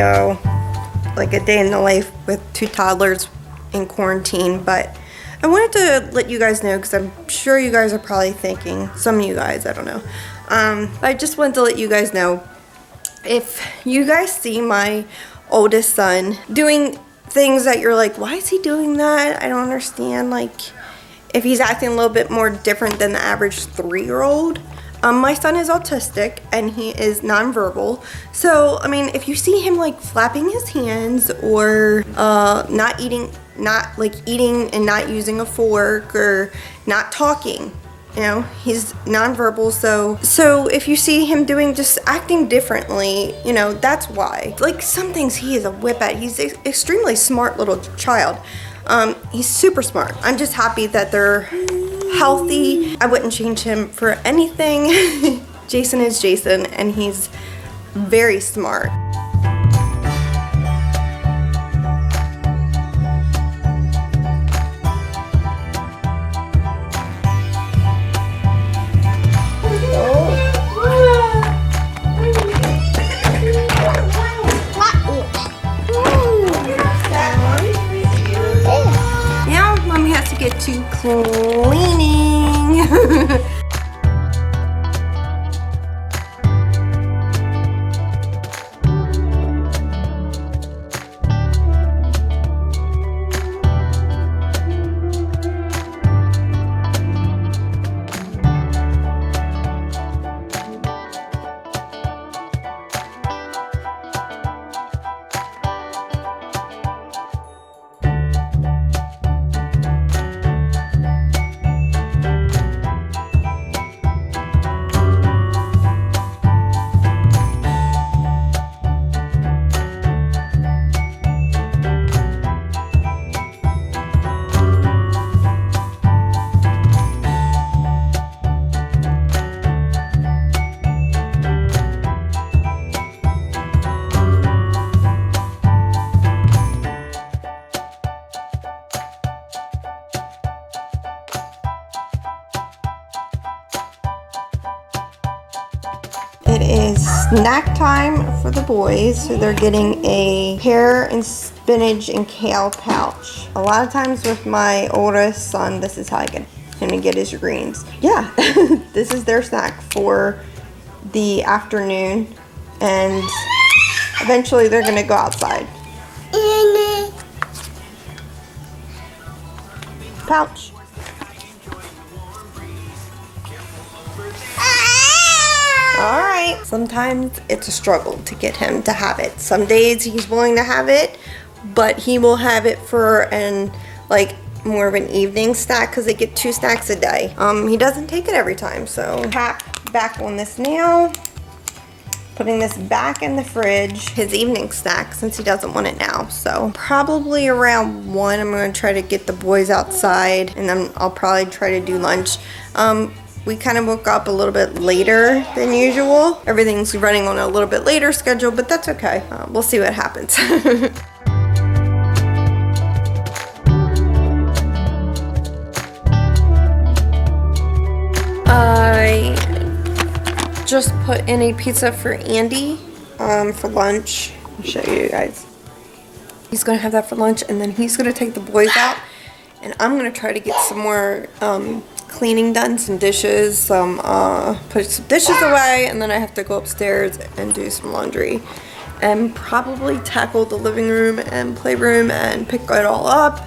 video, like a day in the life with 2 toddlers in quarantine, but I wanted to let you guys know because I'm sure you guys are probably thinking, some of you guys, I don't know. I just wanted to let you guys know, if you guys see my oldest son doing things that you're like, why is he doing that? I don't understand. Like, if he's acting a little bit more different than the average 3-year-old. My son is autistic and he is nonverbal. So, I mean, if you see him like flapping his hands or not eating and not using a fork or not talking, you know, he's nonverbal. So if you see him just acting differently, you know, that's why. Like, some things he is a whip at. He's an extremely smart little child. He's super smart. I'm just happy that they're healthy. I wouldn't change him for anything. Jason is Jason, and he's very smart. Get to cleaning. It is snack time for the boys, so they're getting a pear and spinach and kale pouch. A lot of times with my oldest son, this is how I get him to get his greens. Yeah, this is their snack for the afternoon, and eventually they're gonna go outside. Pouch. Alright, sometimes it's a struggle to get him to have it. Some days he's willing to have it, but he will have it for more of an evening snack because they get 2 snacks a day. He doesn't take it every time, so tap back on this now. Putting this back in the fridge, his evening snack, since he doesn't want it now. So probably around 1, I'm going to try to get the boys outside, and then I'll probably try to do lunch. We kind of woke up a little bit later than usual. Everything's running on a little bit later schedule, but that's okay. We'll see what happens. I just put in a pizza for Andy for lunch. I'll show you guys. He's gonna have that for lunch, and then he's gonna take the boys out, and I'm gonna try to get some more cleaning done, some dishes, put some dishes away, and then I have to go upstairs and do some laundry and probably tackle the living room and playroom and pick it all up